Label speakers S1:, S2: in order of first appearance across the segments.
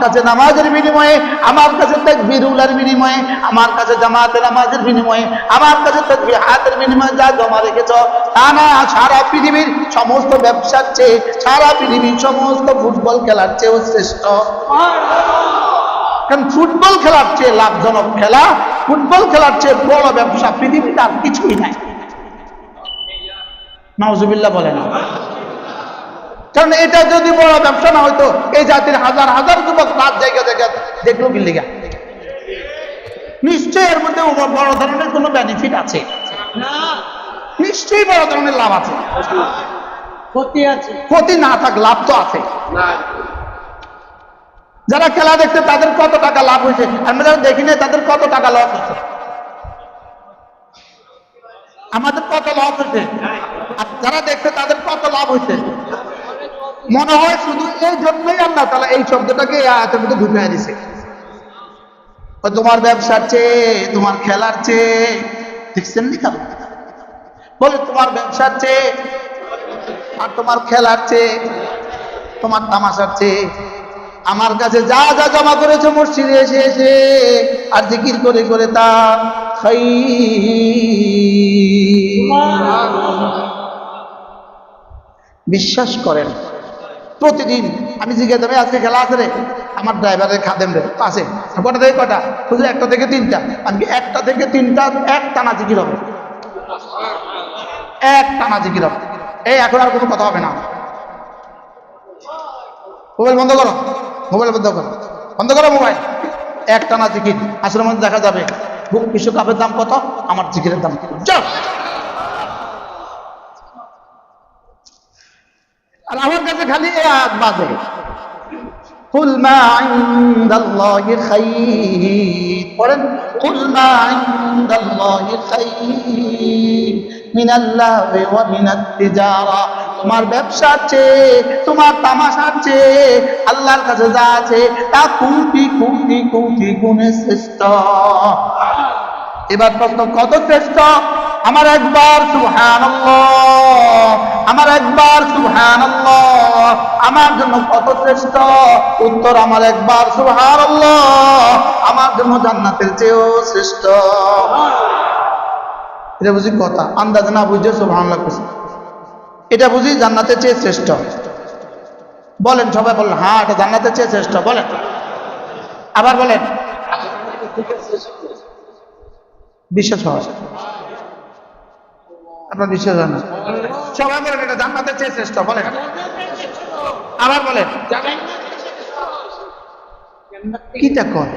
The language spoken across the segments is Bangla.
S1: কাছে নামাজের বিনিময়ে, আমার কাছে তাকবীরুলের বিনিময়ে, আমার কাছে জামাতের নামাজের বিনিময়ে, আমার কাছে তাকবীরাতের বিনিময়ে যা জমা রেখেছ তা না সারা পৃথিবীর সমস্ত ব্যবসার চেয়ে, সারা পৃথিবীর সমস্ত ফুটবল খেলার চেয়েও শ্রেষ্ঠ। কারণ ফুটবল খেলার চেয়ে লাভজনক খেলা, ফুটবল খেলার চেয়ে বড় ব্যবসা পৃথিবীতে আর কিছুই নাই। নাউজুবিল্লাহ বলে না। কারণ এটা যদি বড় ব্যবসা না হইতো, এই জাতির হাজার হাজার যুবক রাত জায়গা জায়গা দেখলো কি লিগা? নিশ্চয়ই এর মধ্যে বড় ধরনের কোনো বেনিফিট আছে না, নিশ্চয়ই বড় ধরনের লাভ আছে। ক্ষতি আছে? ক্ষতি না থাক, লাভ তো আছে। যারা খেলা দেখছে তাদের কত টাকা লাভ হয়েছে, আমরা যারা দেখি না তাদের কত টাকা লস হচ্ছে, আমাদের কত লস হয়েছে, আর যারা দেখছে তাদের কত লাভ হয়েছে। মনে হয় শুধু এই জন্যই আল্লাহ তাআলা এই শব্দটাকে এই আয়াতের মধ্যে ঢুকিয়ে দিয়েছে। তোমার ব্যবসার চেয়ে, তোমার খেলার চেয়ে, দেখছেন নি কারণ বলে তোমার ব্যবসার চেয়ে আর তোমার খেলার চেয়ে, তোমার তামাশার চেয়ে আমার কাছে যা যা জমা করেছো মসজিদে এসে এসে আর জিকির করে করে তা খাই। বিশ্বাস করেন, প্রতিদিন আমি জিজ্ঞাসা করি আজকে খেলা আছে রে, আমার ড্রাইভারের খাদেম রে আছে, কটা থেকে কটা? বুঝলি 1টা থেকে 3টা। আমি 1টা থেকে 3টা এক টানা জিকির হবে, এক টানা জিকির হবে। এই এখন আর কোনো কথা হবে না। মোবাইল বন্ধ করো, মোবাইল বন্ধ করো, বন্ধ করো মোবাইল। এক টানা জিকির। আসলে মধ্যে দেখা যাবে বিশ্বকাপের দাম কত, আমার জিকিরের দাম কত। আর আমার কাছে খালি এই আয়াত বাজে, কুল মা ইনদাল্লাহি খায়র। পড়েন, কুল মা ইনদাল্লাহি খায়র মিনাল্লাহি ওয়া মিনাত তিজারা। তোমার ব্যবসার চেয়ে, তোমার তামাশার চেয়ে আল্লাহর কাছে যা আছে তা কোটি কোটি কোটি গুণে শ্রেষ্ঠ। এবার প্রশ্ন, কত শ্রেষ্ঠ? আমার একবার সুবহানাল্লাহ, আমার একবার সুবহানাল্লাহ আমার জন্য কত শ্রেষ্ঠ? উত্তর, আমার একবার সুবহানাল্লাহ আমার জন্য জান্নাতের চেয়েও শ্রেষ্ঠ। এটা বুঝি কথা, আন্দাজ না বুঝে সুবহানাল্লাহ খুশি, এটা বুঝি জান্নাতের চেয়ে শ্রেষ্ঠ। বলেন, সবাই বলেন হ্যাঁ এটা জান্নাতের চেয়ে শ্রেষ্ঠ। বলেন, আবার বলেন। বিশ্বাস হয়? আপনার বিশ্বাস হয় না? সবাই বলেন এটা জান্নাতের চেয়ে শ্রেষ্ঠ। বলেন, আবার বলেন। কিটা কর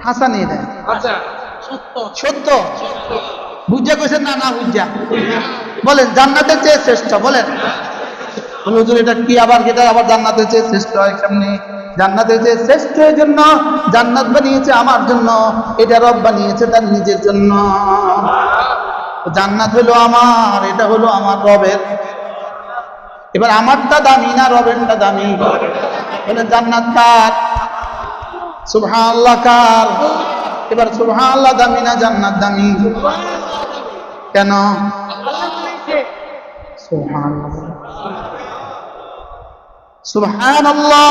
S1: হাসা নিয়ে দেয়, সত্য বুঝা কইছেন না? না বুঝা বলেন জান্নাতের চেয়ে শ্রেষ্ঠ। বলেন হুজুর এটা কি আবার, এটা আবার জান্নাতের চেয়ে শ্রেষ্ঠ হয় কেমনি? জান্নাতের চেয়ে শ্রেষ্ঠ এর জন্য জান্নাত বানিয়েছে আমার জন্য, এটা রব বানিয়েছে তার নিজের জন্য। জান্নাত হলো আমার, এটা হলো আমার রবের। এবার আমারটা দামি না রবেরটা দামি? বলেন জান্নাত কার? সুবহানাল্লাহ কার? এবার সুবহানাল্লাহ দামি না জান্নাত দামি? কেন? সুবহানাল্লাহ, সুবহানাল্লাহ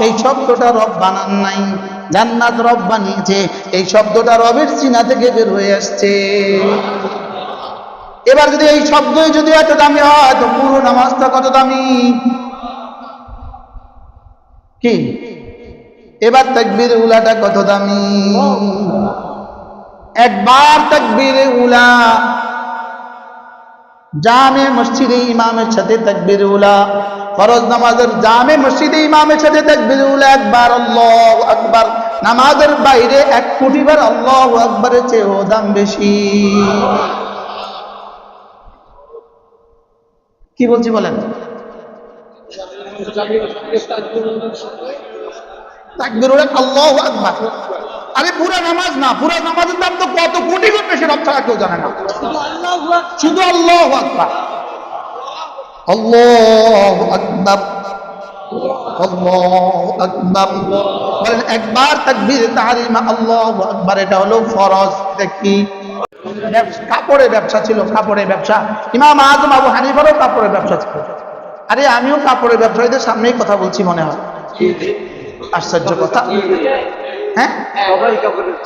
S1: এই শব্দটা রব বানান নাই, জান্নাত রব বানিয়েছে। এই শব্দটা রবের সিনা থেকে বের হয়ে আসছে। এবার যদি এই শব্দই যদি এত দামি হয় তো পুরো নামাজটা কত দামি? কি? এবার তাকবীরে উলাটা কত দামি? একবার তাকবীরে উলা জামে মসজিদে ইমামের সাথে তাকবীরে উলা, ফরজ নামাজের জামে মসজিদে ইমামের সাথে তাকবীরে উলা একবার আল্লাহু আকবার, নামাজের বাইরে 1 কোটি বার আল্লাহু আকবারের চেয়েও দাম বেশি। কি বলছি বলেন? তাকবীর উলা আল্লাহু আকবার। আরে পুরা নামাজ না, পুরা নামাজের দাম তো কত কোটি গুণ বেশি, রব ছাড়া কেউ জানে না। শুধু আল্লাহু আকবার, আল্লাহু আকবার, আল্লাহু আকবার। বলেন একবার তাকবীরে তাহরিমা আল্লাহু আকবার, এটা হলো ফরজ। এটা কি? কাপড়ের ব্যবসা ছিল, কাপড়ের ব্যবসা। ইমাম আযম আবু হানিফারও কাপড়ের ব্যবসা ছিল। আরে আমিও কাপড়ের ব্যবসায়ীদের সামনেই কথা বলছি মনে হয়। আশ্চর্য কথা, হ্যাঁ,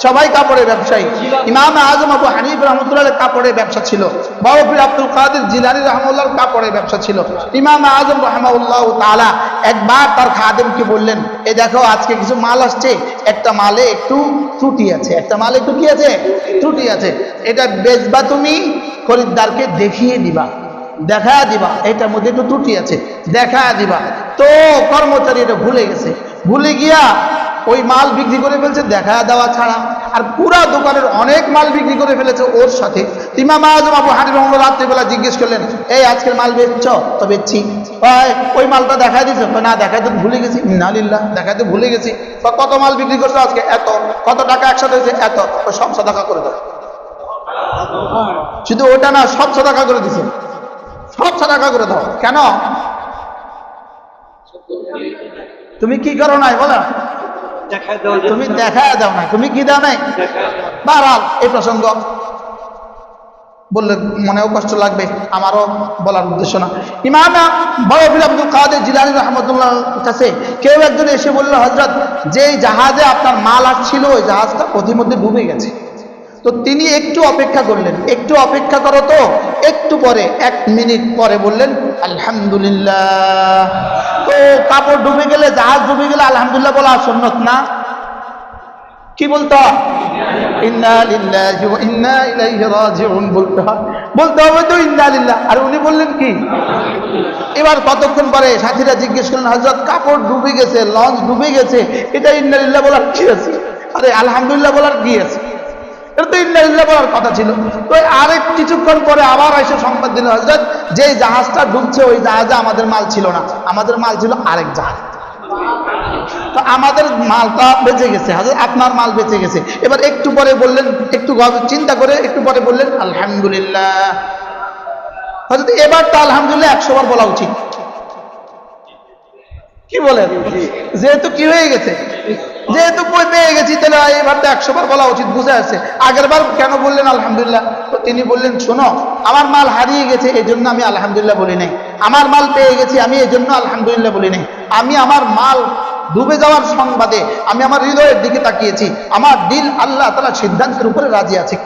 S1: সবাই কাপড়ের ব্যবসায়ী। ইমাম আজম আবু হানিফা রাহমাতুল্লাহ কাপড়ের ব্যবসা ছিল। বাবা পীর আব্দুল কাদের জিলানী রাহমাতুল্লাহর কাপড়ের ব্যবসা ছিল। ইমাম আজম রাহমাহুল্লাহু তাআলা একবার তার খাদেমকে বললেন, এই দেখো আজকে কিছু মাল আসছে, একটা মালে একটু ত্রুটি আছে, একটা মালে একটু কি আছে, ত্রুটি আছে, এটা বেচবা, তুমি খরিদ্দারকে দেখিয়ে দিবা, দেখা দিবা এটার মধ্যে একটু ত্রুটি আছে, দেখা দিবা। তো কর্মচারী এটা ভুলে গেছে, ভুলে গিয়া ওই মাল বিক্রি করে ফেলছে দেখা দেওয়া ছাড়া, আর পুরা দোকানের অনেক মাল বিক্রি করে ফেলেছে ওর সাথে। ইমাম আজম আবু হানিফা রাহমাতুল্লাহ রাত্রিবেলা জিজ্ঞেস করলেন, এই আজকের মাল বেচছ? তো বেচছি। ওই মালটা দেখা দিয়েছ? না, দেখাতে ভুলে গেছি। ইন্নালিল্লাহ, দেখাতে ভুলে গেছি। কত মাল বিক্রি করছো আজকে? এত। কত টাকা একসাথে হয়েছে? এত। সব সাদাকা করে দাও। শুধু ওটা না, সব সাদাকা করে দিছে, সব সাদাকা করে দাও। কেন? তুমি কি করো নাই বলো? তুমি দেখা দাও নাই, তুমি কি দাও নাই? বারহাল এই প্রসঙ্গ বললে মনেও কষ্ট লাগবে, আমারও বলার উদ্দেশ্য না। ইমাম বাবা পীর আব্দুল কাদের জিলানী রাহমাতুল্লাহ কাছে কেউ একজন এসে বলল, হযরত, যে জাহাজে আপনার মাল আসছিল ওই জাহাজটা পথিমধ্যে ডুবে গেছে। তো তিনি একটু অপেক্ষা করলেন, একটু অপেক্ষা করো তো। একটু পরে, 1 মিনিট পরে বললেন, আলহামদুলিল্লাহ। তো কাপড় ডুবে গেলে, জাহাজ ডুবে গেলে আলহামদুলিল্লাহ বলা সুন্নত না? কি বলতে হয়? ইন্না লিল্লাহি ওয়া ইন্না ইলাইহি রাজিউন বলতে হয়, বলতে হবে তো ইন্না লিল্লাহ। আর উনি বললেন কি? এবার কতক্ষণ পরে সাথীরা জিজ্ঞেস করলেন, হযরত কাপড় ডুবে গেছে, লঞ্চ ডুবে গেছে, এটা ইন্না লিল্লাহ বলার কি আছে? আরে আলহামদুলিল্লাহ বলার কি আছে? এটা তো ইন্না লিল্লাহ বলার কথা ছিল। তো আরেক কিছুক্ষণ পরে আবার এসে সংবাদ দিল, হযরত, যে জাহাজটা ডুবছে ওই জাহাজে আমাদের মাল ছিল না, আমাদের মাল ছিল আরেক জাহাজ। তো আমাদের মালটা বেঁচে গেছে, হযরত আপনার মাল বেঁচে গেছে। এবার একটু পরে বললেন, একটু চিন্তা করে একটু পরে বললেন, আলহামদুলিল্লাহ। হযরত এবার তো আলহামদুলিল্লাহ 100 বার বলা উচিত। কি বলেন? যেহেতু কি হয়ে গেছে, যেহেতু পেয়ে গেছি, তাহলে এবার তো 100 বার বলা উচিত, বুঝে আসছে। আগের বার কেন বললেন আলহামদুলিল্লাহ? তো তিনি বললেন, শোনো, আমার মাল হারিয়ে গেছে এই জন্য আমি আলহামদুলিল্লাহ বলি নাই, আমার মাল পেয়ে গেছি আমি এই জন্য আলহামদুলিল্লাহ বলি নাই, আমি আমার মাল ডুবে যাওয়ার সংবাদে আমি আমার হৃদয়ের দিকে তাকিয়েছি, আমার দিল আল্লাহ তাআলার সিদ্ধান্তের উপরে রাজি আছে,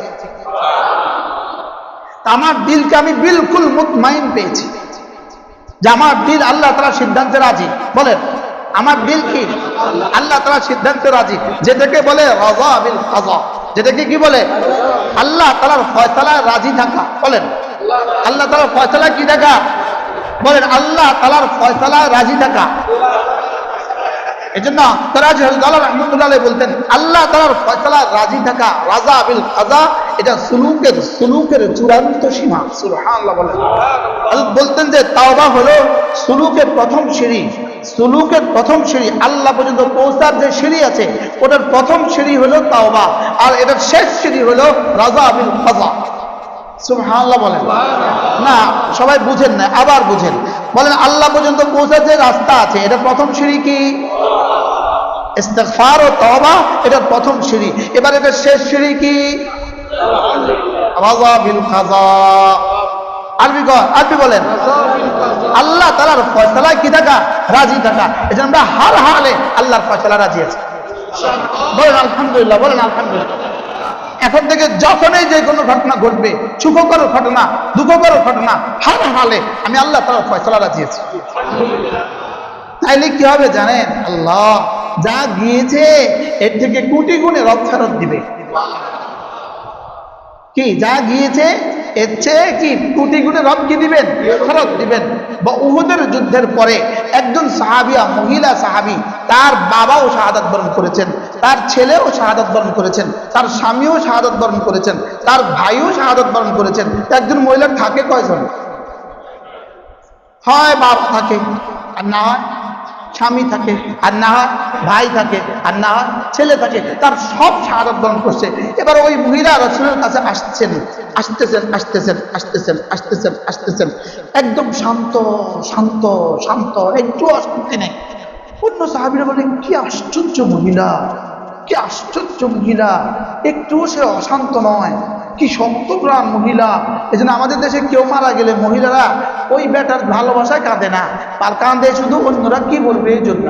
S1: আমার দিলকে আমি বিলকুল মুতমাইন পেয়েছি যে আমার দিল আল্লাহ তাআলার সিদ্ধান্তে রাজি। বলেন, আমার দিল কি আল্লাহ তাআলার সিদ্ধান্তে রাজি, যেটাকে বলে রাযা বিল কাযা, যেটাকে কি বলে? আল্লাহ তাআলার ফয়সালায় রাজি থাকা। বলেন, আল্লাহ তাআলার ফয়সালায় কি থাকা? বলেন, আল্লাহ তাআলার ফয়সালায় রাজি থাকা। এজন্য তারাজ হযরত রাহমাতুল্লাহ আলাইহি বলতেন, আল্লাহ তাআলার ফয়সালায় রাজি থাকা, রাযা বিল কাযা, এটা সুলুকের চূড়ান্ত সীমা। সুবহানাল্লাহ বলেন। হযরত বলতেন যে তাওবা হলো সুলুকের প্রথম সিঁড়ি, সুলুকের প্রথম সিঁড়ি, আল্লাহ পর্যন্ত পৌঁছার যে সিঁড়ি আছে ওটার প্রথম সিঁড়ি হলো তাওবা, আর এটার শেষ সিঁড়ি হলো রাযা বিল কাযা। সুবহানাল্লাহ বলেন। না, সবাই বুঝেন না, আবার বুঝেন। বলেন, আল্লাহ পর্যন্ত পৌঁছার যে রাস্তা আছে এটা প্রথম সিঁড়ি কি? ইস্তিগফার ও তওবা, এটা প্রথম সিঁড়ি। এবার এটা শেষ সিঁড়ি কি? রাযা বিল কাযা। আরবি বলেন, আল্লাহ তাআলার ফয়সালায় কি থাকা? রাজি থাকা। এজন্য আমরা হার হালে আল্লাহর ফয়সালা রাজি আছি। বলেন আলহামদুলিল্লাহ, বলেন আলহামদুলিল্লাহ। এখন থেকে যখনই যে কোনো ঘটনা ঘটবে, সুখকর ঘটনা, দুঃখকর ঘটনা, হার হালে আমি আল্লাহ তাআলার ফয়সালা রাজি আছি। তাইলে কি হবে জানেন? আল্লাহ যা গিয়েছে এর থেকে কোটি গুণে রব ফেরত দিবে। কি যা গিয়েছে এর চেয়ে কি কোটি গুণে রব কি দিবেন? ফেরত দিবেন। বা উহুদের যুদ্ধের পরে একজন সাহাবিয়া, মহিলা সাহাবী, তার বাবাও শাহাদাত বরণ করেছেন, তার ছেলেও শাহাদাত বরণ করেছেন, তার স্বামীও শাহাদাত বরণ করেছেন, তার ভাইও শাহাদাত বরণ করেছেন। একজন মহিলার থাকে কয়জন? হয় বাবা থাকে, আর না হয় স্বামী থাকে, আর না হয় ভাই থাকে, আর না হয় ছেলে থাকে, তার সব শাহাদাত বরণ করছে। এবার ওই মহিলা রাসূলের কাছে আসতেছেন, একদম শান্ত শান্ত শান্ত, একটু অশান্তি নেই। অন্য সাহাবীরা বলে, কি আশ্চর্য মহিলা, কি আশ্চর্য মহিলা, একটুও সে অশান্ত নয়, কি শক্তপ্রাণ মহিলা। এই জন্য আমাদের দেশে কেউ মারা গেলে মহিলারা ওই বেটার ভালোবাসায় কাঁদে না, আর কাঁদে শুধু অন্যরা কি বলবে এই জন্য।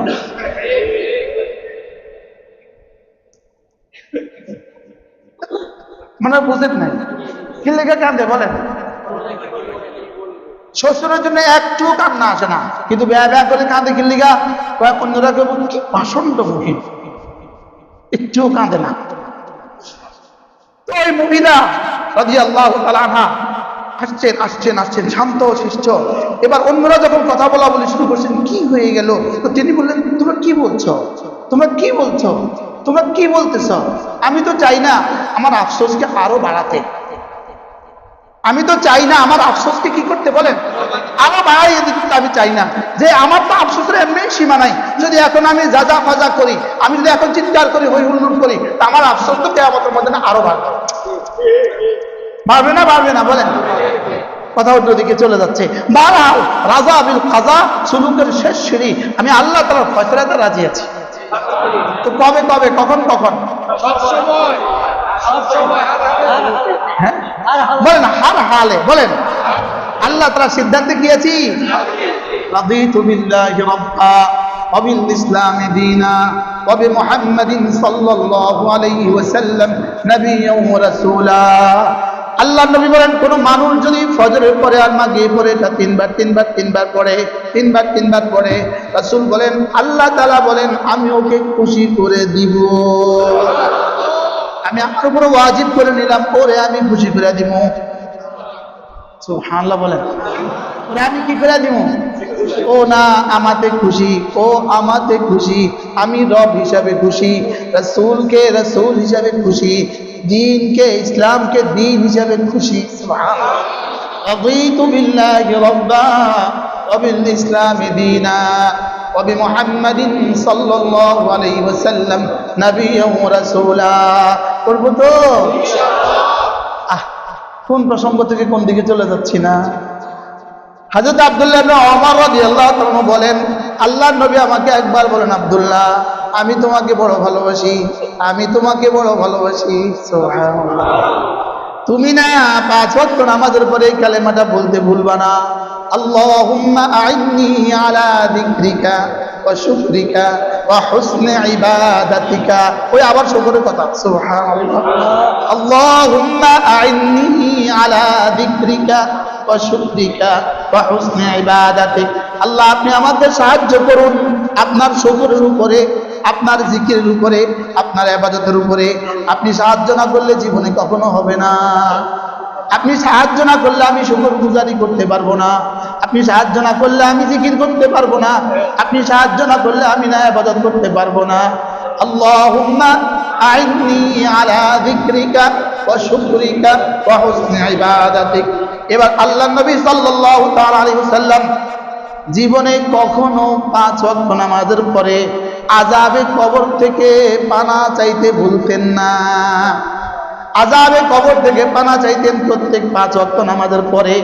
S1: মানে বুঝেন নাই কি লেগে কান্দে বলেন? শ্বশুরের জন্য একটু কান্না আসে না, কিন্তু ব্যয় ব্যয় করে কাঁদে কি লিগা? অন্যরা কেউ কি পাষণ্ড মুখী, একটু কাঁদে না। তো ওই মহিলা রাদিয়াল্লাহু তাআলা আনহা আসছেন শান্ত শিষ্ট। এবার অন্যরা যখন কথা বলা বলি শুরু করছেন, কি হয়ে গেল? তো তিনি বললেন, তোমরা কি বলছো, তোমরা কি বলছো, তোমরা কি বলতেছ? আমি তো চাই না আমার আফসোসকে আরো বাড়াতে, আমি তো চাই না আমার আফসোসকে কি করতে বলেন আরো বাড়াইয়ে দিতে। আমি চাই না যে আমার তো আফসোসের এমনি সীমা নাই, যদি এখন আমি যা ফাজা করি, আমি যদি এখন চিৎকার করি, হই হুল্লোড় করি, তা আমার আফসোস তো কিয়ামতের মধ্যে না আরো বাড়বে, বাড়বে না বাড়বে না বলেন? কথা অন্যদিকে চলে যাচ্ছে। বারহাল রাজা বিল কাজা, সুলুকের শেষ সিঁড়ি, আমি আল্লাহ তাআলার ফয়সালাতে রাজি আছি। তো কবে কবে কখন কখন? হ্যাঁ বলেন, হার হালে বলেন। আল্লাহ তাআলার সিদ্ধান্তে কি আছি? রাদিতু বিল্লাহি রাব্বা ওয়া বিল ইসলামি দীনা ওয়া বিমুহাম্মাদিন সাল্লাল্লাহু আলাইহি ওয়াসাল্লাম নাবিয়্যান ওয়া রাসূলা। আল্লাহ নবী বলেন, কোন মানুষ যদি ফজরের পরে আর মাগরিব পরে এটা তিনবার পড়ে, রাসূল বলেন, আল্লাহ তাআলা বলেন আমি ওকে খুশি করে দিব। আমি আমার উপর ওয়াজিব করে নিলাম, ওরে আমি খুশি করে দিব। সুবহানাল্লাহ বলেন, ওরে আমি কি করে দিব? ও না আমাতে খুশি, ও আমাতে খুশি, আমি রব হিসাবে খুশি, রাসূলকে রাসূল হিসাবে খুশি, দ্বীনকে ইসলামকে দ্বীন হিসাবে খুশি। সুবহানাল্লাহ। রাদিতু বিল্লাহি রাব্বা ওয়া বিল ইসলামি দীনা ওয়া বিমুহাম্মাদিন সাল্লাল্লাহু আলাইহি ওয়াসাল্লাম নাবিয়্যান ওয়া রাসূলা। করব তো ইনশাআল্লাহ। কোন প্রসঙ্গ থেকে কোন দিকে চলে যাচ্ছি না? হযরত আব্দুল্লাহ ইবনে ওমর রাদিয়াল্লাহু তাআলা বলেন, আল্লাহর নবী আমাকে একবার বলেন, আব্দুল্লাহ আমি তোমাকে বড় ভালোবাসি, আমি তোমাকে বড় ভালোবাসি। সুবহানাল্লাহ। তুমি না 5 ওয়াক্ত নামাজের পরে এই কালেমাটা বলতে ভুলবা না, আল্লাহুম্মা আইন্নি আলা যিকরিকা ওয়া শুকরিকা ওয়া হুসনি ইবাদাতিকা। ওই আবার শুকরের কথা। সুবহানাল্লাহ। আল্লাহুম্মা আইন্নি আলা যিকরিকা ওয়া শুকরিকা ওয়া হুসনি ইবাদাতিক। আল্লাহ আপনি আমাদের সাহায্য করুন আপনার শুকরের উপরে, আপনার জিকিরের উপরে, আপনার ইবাদতের উপরে। আপনি সাহায্য না করলে জীবনে কখনো হবে না। আপনি সাহায্য না করলে আমি শুকরগুজারি করতে পারবো না, আপনি সাহায্য না করলে আমি জিকির করতে পারবো না, আপনি সাহায্য না করলে আমি না ইবাদত করতে পারবো না। আল্লাহুম্মা আইন্নি আলা যিকরিকা ওয়া শুকরিকা ওয়া হুসনি ইবাদাতিক। এবার আল্লাহর নবী সাল্লাল্লাহু তাআলা আলাইহি ওয়াসাল্লাম জীবনে কখনো 5 ওয়াক্ত নামাজের পরে আযাবে কবর থেকে পানা চাইতে ভুলতেন না। আযাবে কবর থেকে পানা চাইতেন প্রত্যেক 5 ওয়াক্ত নামাজের পরে,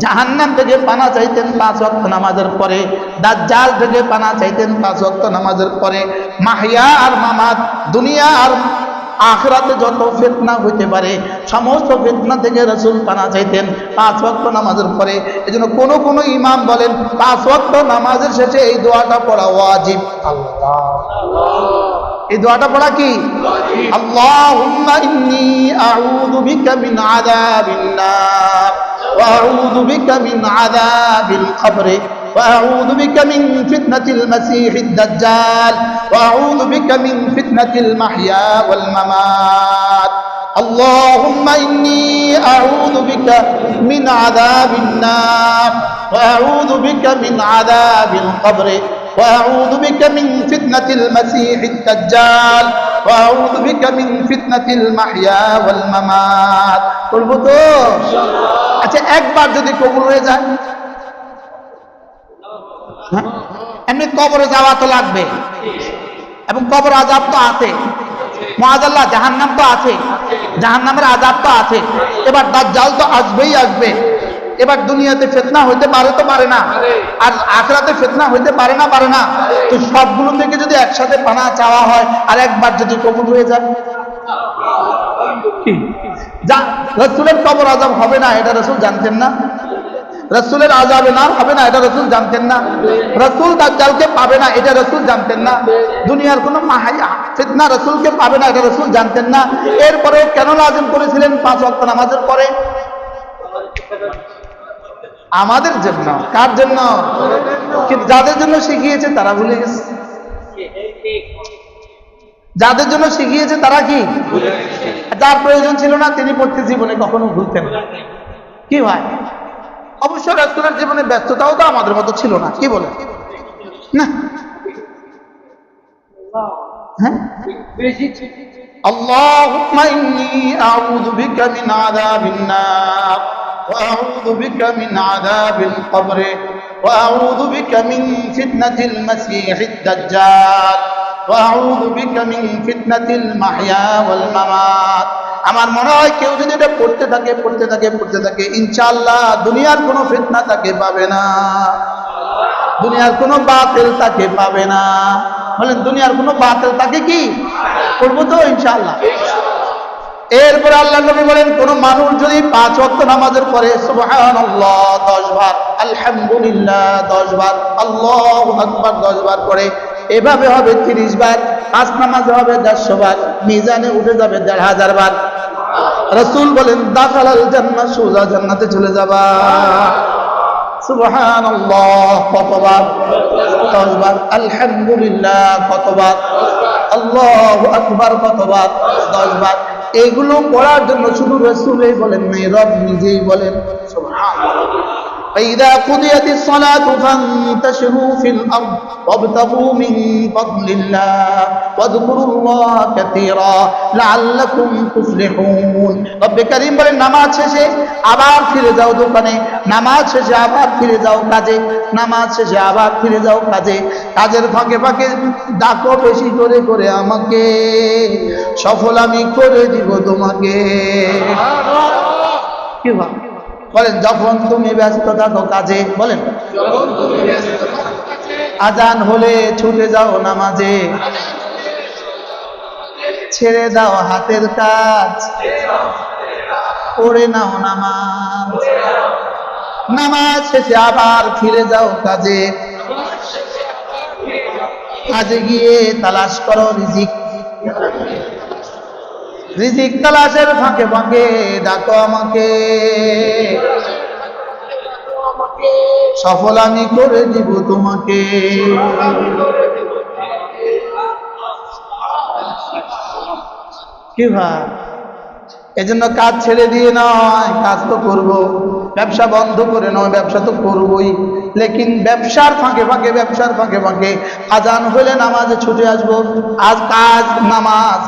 S1: জাহান্নাম থেকে পানা চাইতেন 5 ওয়াক্ত নামাজের পরে, দাজ্জাল থেকে পানা চাইতেন 5 ওয়াক্ত নামাজের পরে। মাহিয়া আর মামাত, দুনিয়া আর আখিরাতে যত ফিতনা হইতে পারে সমস্ত ফিতনা থেকে রাসূল পানা চাইতেন 5 ওয়াক্ত নামাজের পরে। এজন্য কোন ইমাম বলেন 5 ওয়াক্ত নামাজের শেষে এই দোয়াটা পড়া ওয়াজিব। এই দোয়াটা পড়া কি আল্লাহুম্মা ইন্নী আউযু বিকা মিন আযাবিন নার ওয়া আউযু বিকা মিন আযাবিল কবর ওয়া আউযু বিকা মিন ফিতনাতিল মাসীহিদ দাজ্জাল ওয়া আউযু বিকা মিন ফিতনাতিল মাহইয়া ওয়াল মামাত। আল্লাহুম্মা ইন্নী আউযু বিকা মিন আযাবিন নার ওয়া আউযু বিকা মিন আযাবিল কবর وأعوذ بك من فتنة المسيح الدجال وأعوذ بك من فتنة المحيا والممات। বলবো তো? আচ্ছা একবার যদি কবুল হয়ে যায়, এমনি কবরে যাওয়া তো লাগবে এবং কবর আযাব তো আছে, মুআযাল্লাহ জাহান্নাম তো আছে, জাহান্নামের আযাব তো আছে, এবার দাজ্জাল তো আসবেই আসবে। এবার দুনিয়াতে ফিতনা হইতে পারে তো পারে না, আর আখিরাতে ফিতনা হইতে পারে না তো সবগুলো থেকে যদি একসাথে পানা চাওয়া হয় আর একবার যদি কবুল হয়ে যায়, যা রাসূলের কবর আযাব হবে না এটা রাসূল জানতেন না, রাসূলের আযাবে নার হবে না এটা রাসূল জানতেন না, রাসূল দাজ্জালকে পাবে না এটা রাসূল জানতেন না, দুনিয়ার কোনো মাহাইয়া ফিতনা রাসূলকে পাবে না, এটা রাসূল জানতেন না। এরপরেও কেন লাজিম করেছিলেন 5 ওয়াক্ত নামাজের পরে? আমাদের জন্য। কার জন্য? কিন্তু যাদের জন্য শিখিয়েছে তারা ভুলে গেছে। যাদের জন্য শিখিয়েছে তারা কি? যার প্রয়োজন ছিল না তিনি পড়তে জীবনে কখনো ভুলতেন না। কি ভাই? অবশ্য রাসূলের জীবনে ব্যস্ততাও তো আমাদের মতো ছিল না, কি বলে না? হ্যাঁ, আল্লাহুম্মা ইন্নী আউযু বিকা মিন আযাবিন নার ওয়া আউযু বিকা মিন আযাবিল কবর ওয়া আউযু বিকা মিন ফিতনাতিল মাসীহিদ দাজ্জাল ওয়া আউযু বিকা মিন ফিতনাতিল মাহইয়া ওয়াল মামাত। আমার মনে হয় কেউ যদি এটা পড়তে থাকে ইনশাআল্লাহ দুনিয়ার কোনো ফিতনা তাকে পাবে না, দুনিয়ার কোনো বাতিল তাকে পাবে না। বলেন দুনিয়ার কোনো বাতিল তাকে কি করবো তো ইনশাআল্লাহ। এরপরে আল্লাহ নবী বলেন কোন মানুষ যদি 5 ওয়াক্ত নামাজের পরে সুবহানাল্লাহ 10 বার, আলহামদুলিল্লাহ 10 বার, আল্লাহু আকবার 10 বার করে, এভাবে হবে 30 বার, 5 নামাজে হবে 150 বার, মিজানে উঠে যাবে 1500 বার। রাসূল বলেন দাখালাল জান্নাহ, সোজা জান্নাতে চলে যাবা। সুবহানাল্লাহ কতবার? 10 বার। আলহামদুলিল্লাহ কতবার? আল্লাহু আকবার কতবার? 10 বার। এগুলো পড়ার জন্য শুধু রাসূলই বলেন নাই, রব নিজেই বলেন সুবহানাল্লাহ। فإذا قضيت الصلاة فانتشروا في الأرض وابتغوا من فضل الله واذكروا الله كثيرا لعلكم تفلحون। রব করিম বলেন নামাজ শেষে আবার ফিরে যাও দোকানে, নামাজ শেষে আবার ফিরে যাও কাজে, নামাজ শেষে আবার ফিরে যাও কাজে, কাজের ফাঁকে ফাঁকে ডাকো বেশি করে করে আমাকে, সফল আমি করে দিব তোমাকে। কি ভাব বলেন যখন তুমি ব্যস্ত থাকো কাজে, বলেন আজান হলে ছুটে যাও নামাজে, ছেড়ে দাও হাতের কাজ, পড়ে নাও নামাজ, নামাজ শেষে আবার ফিরে যাও কাজে, কাজে গিয়ে তালাশ করো রিজিক, রিজিক তালাশের ফাঁকে ফাঁকে ডাকো আমাকে, সফল আমি করে দিব তোমাকে। কি ভাই? এজন্য কাজ ছেড়ে দিয়ে নয়, কাজ তো করবো, ব্যবসা বন্ধ করে নয়, ব্যবসা তো করবোই, লেকিন ব্যবসার ফাঁকে ফাঁকে আজান হলে নামাজে ছুটে আসবো। আজ কাজ নামাজ,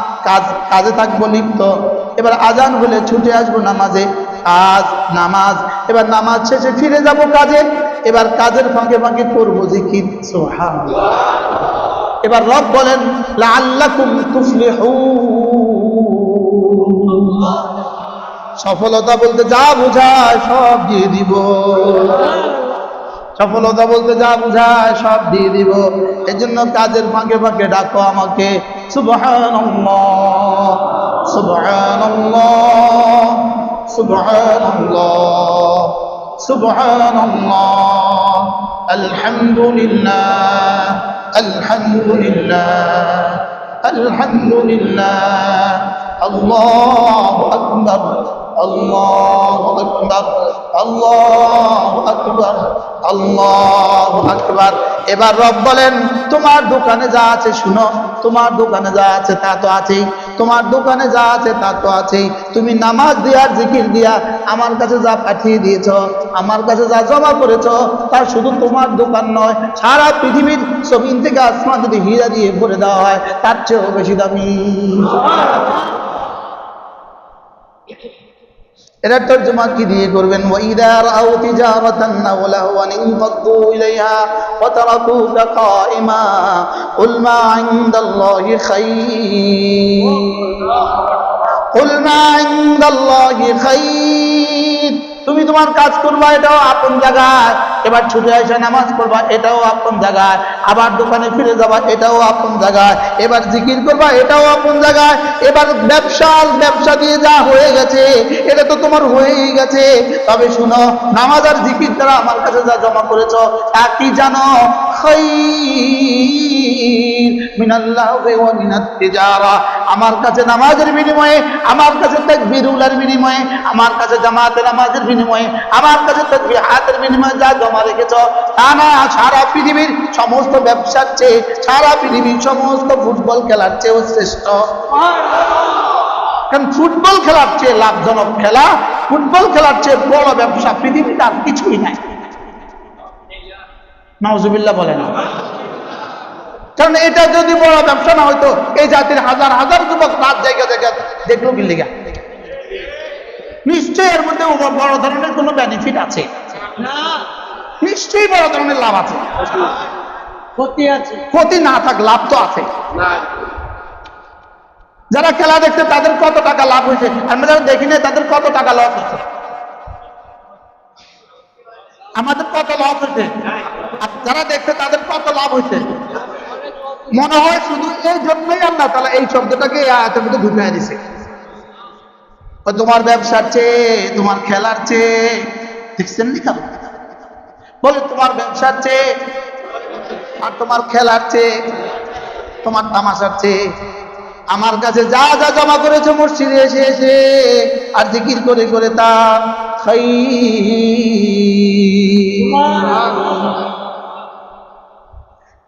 S1: কাজে থাকবো লিপ্ত, এবার আজান হলে ছুটে আসবো নামাজে, কাজ নামাজ, এবার নামাজ শেষে ফিরে যাব কাজে, এবার কাজের ফাঁকে ফাঁকে করবো জিকির সুবহানাল্লাহ। এবার রব বলেন লাআল্লাকুম তুফলিহুন, সফলতা বলতে যা বোঝায় সব দিয়ে দিব, সফলতা বলতে যা বোঝায় সব দিয়ে দিব। এজন্য কাজের ফাঁকে ফাঁকে ডাকো আমাকে, সুবহানাল্লাহ সুবহানাল্লাহ সুবহানাল্লাহ সুবহানাল্লাহ, আলহামদুলিল্লাহ আলহামদুলিল্লাহ আলহামদুলিল্লাহ, আল্লাহু আকবার আল্লাহু আকবার আল্লাহু আকবার আল্লাহু আকবার। এবার রব বলেন তোমার দোকানে যা আছে শুনো, তোমার দোকানে যা আছে তা তো আছেই, তোমার দোকানে যা আছে তা তো আছেই, তুমি নামাজ দিয়া জিকির দিয়া আমার কাছে যা পাঠিয়ে দিয়েছ, আমার কাছে যা জমা করেছ, তার শুধু তোমার দোকান নয়, সারা পৃথিবীর জমিন থেকে আসমান যদি হীরা দিয়ে ভরে দেওয়া হয় তার চেয়েও বেশি দামি। এর তরজমা কি দিয়ে করবেন? ওয়াইদা রাউ তিজারাতান আও লাহওয়ান ইনফাদু ইলাইহা ওয়া তারাকুকা কাইমা কুল মা ইনদাল্লাহি খায়র, কুল মা ইনদাল্লাহি খায়র। তুমি তোমার কাজ করবা এটাও আপন জায়গায়, এবার ছুটে এসে নামাজ পড়বা, এটাও আপন জায়গায়, আবার দোকানে ফিরে যাবা, এটাও আপন জায়গায়, এবার জিকির করবা, এটাও আপন জায়গায়, এবার ব্যবসা দিয়ে যা হয়ে গেছে এটা তো তোমার হয়েই গেছে। তবে শুনো, নামাজ আর জিকির দ্বারা আমার কাছে যা জমা করেছো তা কি জানো? খায়র মিনাল্লাহি ওয়া মিনাত তিজারা। আমার কাছে নামাজের বিনিময়ে, আমার কাছে তাকবীরুলের বিনিময়ে, আমার কাছে জামাতে নামাজের বিনিময়ে, আমার কাছে তাকবীরাতের বিনিময়ে যা জমা রেখেছো তা না সারা পৃথিবীর সমস্ত ব্যবসার চেয়ে, সারা পৃথিবীর সমস্ত ফুটবল খেলার চেয়েও শ্রেষ্ঠ। কারণ ফুটবল খেলার চেয়ে লাভজনক খেলা, ফুটবল খেলার চেয়ে বড় ব্যবসা পৃথিবীতে আর কিছুই নাই। নাউজুবিল্লাহ বলেন। কারণ এটা যদি বড় ব্যবসা না হয়তো এই জাতির হাজার হাজার যুবক রাত জায়গা দেখলো কি লিগা? নিশ্চয়ই এর মধ্যে বড় ধরনের কোনো বেনিফিট আছে, নিশ্চয়ই বড় ধরনের লাভ আছে। ক্ষতি না থাক, লাভ তো আছে। যারা খেলা দেখছে তাদের কত টাকা লাভ হয়েছে, আমরা যারা দেখি না তাদের কত টাকা লস হয়েছে, আমাদের কত লস হয়েছে, যারা দেখছে তাদের কত লাভ হয়েছে। মনে হয় শুধু এই জন্যই আল্লাহ তাআলা এই শব্দটাকে এই আয়াতের মধ্যে ঢুকিয়ে দিয়েছে। তোমার ব্যবসার চেয়ে, তোমার খেলার চেয়ে, দেখছেন নি কেন? বলে তোমার ব্যবসার চেয়ে আর তোমার খেলার চেয়ে, তোমার তামাশার চেয়ে আমার কাছে যা যা জমা করেছে মসজিদে এসে এসে আর জিকির করে করে তা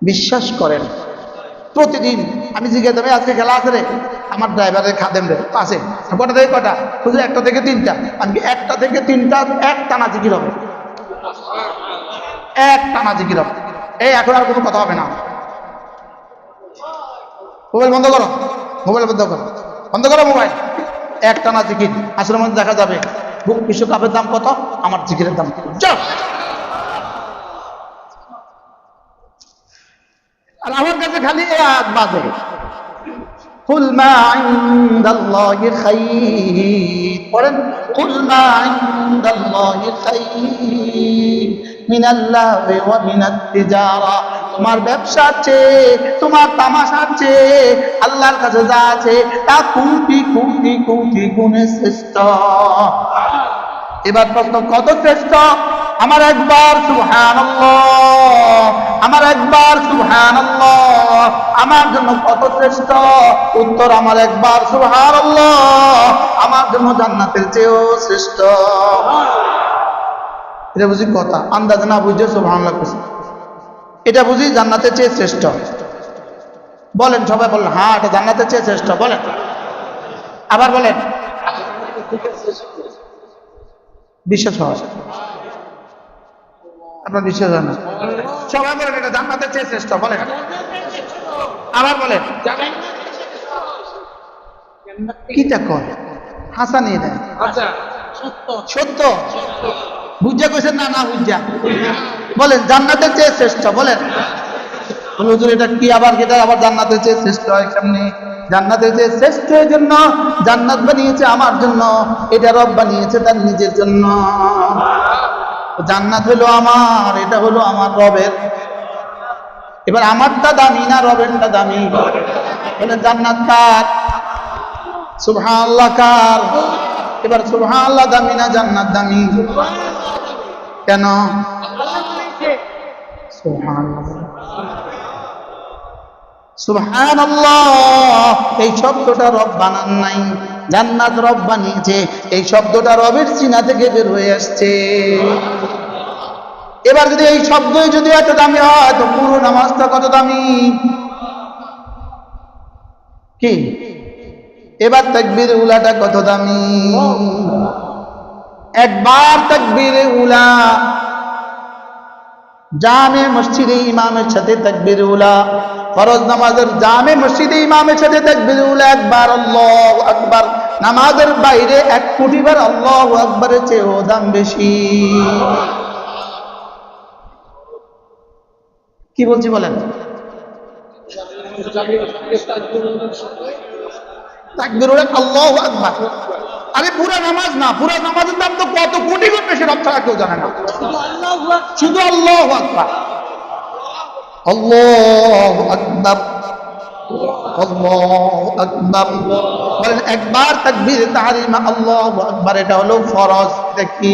S1: বিশ্বাস করেন। প্রতিদিন আমি জিজ্ঞাসা দেবে আজকে খেলা আছে রে, আমার ড্রাইভারের খাদেম রে আছে, কটা থেকে কটা? বুঝলি 1টা থেকে 3টা। আমি 1টা থেকে 3টা এক টানা জিকির হবে, এক টানা জিকির হবে। এই এখন আর কোনো কথা হবে না। মোবাইল বন্ধ করো, মোবাইল বন্ধ করো, বন্ধ করো মোবাইল। এক টানা জিকির। আসলে মধ্যে দেখা যাবে বিশ্বকাপের দাম কত, আমার জিকিরের দাম কত। আর আমার কাছে খালি এই আয়াত বাজে, কুল মা ইনদাল্লাহি খায়র। পড়েন, কুল মা ইনদাল্লাহি খায়র মিনাল্লাহি ওয়া মিনাত তিজারা। তোমার ব্যবসার চেয়ে, তোমার তামাশার চেয়ে আল্লাহর কাছে যা আছে তা কোটি কোটি কোটি গুণে শ্রেষ্ঠ। এবার প্রশ্ন, কত শ্রেষ্ঠ? আমার একবার সুবহানাল্লাহ, আমার একবার সুবহানাল্লাহ আমার জন্য কত শ্রেষ্ঠ? উত্তর, আমার একবার সুবহানাল্লাহ আমার জন্য জান্নাতের চেয়েও শ্রেষ্ঠ। এটা বুঝি কথা, আন্দাজে না বুঝে সুবহানাল্লাহ কইছি, এটা বুঝি জান্নাতের চেয়ে শ্রেষ্ঠ। বলেন সবাই, বলেন হ্যাঁ এটা জান্নাতের চেয়ে শ্রেষ্ঠ। বলেন, আবার বলেন। বিশ্বাস হয়? আপনার বিশ্বাস হয় না? সবাই বলেন এটা জান্নাতের চেয়ে শ্রেষ্ঠ। বলেন, আবার বলেন। কিটা কয় হাসানি দেয়, সত্য বুঝা কইছেন না? না বুঝা বলেন জান্নাতের চেয়ে শ্রেষ্ঠ। বলেন, হুজুর এটা কি আবার, এটা আবার জান্নাতের চেয়ে শ্রেষ্ঠ হয় কেমনি? জান্নাতের চেয়ে শ্রেষ্ঠ এর জন্য জান্নাত বানিয়েছে আমার জন্য, এটা রব বানিয়েছে তার নিজের জন্য। জান্নাত হলো আমার, এটা হলো আমার রবের। এবার আমারটা দামি না রবেরটা দামি? বলে জান্নাত কার? সুবহানাল্লাহ কার? এবার সুবহানাল্লাহ দামি না জান্নাত দামি? কেন? সুবহানাল্লাহ, সুবহানাল্লাহ এই শব্দটা রব বানান নাই, জান্নাত রব বানিয়েছে। এই শব্দটা রবের সিনা থেকে বের হয়ে আসছে। এবার যদি এই শব্দই যদি এত দামি হয় তো পুরো নামাজটা কত দামি? কি? এবার তাকবীর উলাটা কত দামি? একবার তাকবীর উলা জামে মসজিদে ইমামের সাথে তাকবীর উলা, ফরজ নামাজের জামে মসজিদে ইমামের সাথে তাকবীর উলা একবার আল্লাহু আকবার, নামাজের বাইরে 1 কোটি বার আল্লাহু আকবারের চেয়েও দাম বেশি। কি বলছি বলেন? তাকবীর উলা আল্লাহু আকবার, আরে পুরা নামাজ না, পুরা নামাজের দাম তো কত কোটি গুণ বেশি, রব ছাড়া কেউ জানে না। শুধু আল্লাহু আকবার, আল্লাহু আকবার, আল্লাহু আকবার বলেন একবার। তাকবীর তাহরিমা আল্লাহু আকবার, এটা হলো ফরজ। এটা কি?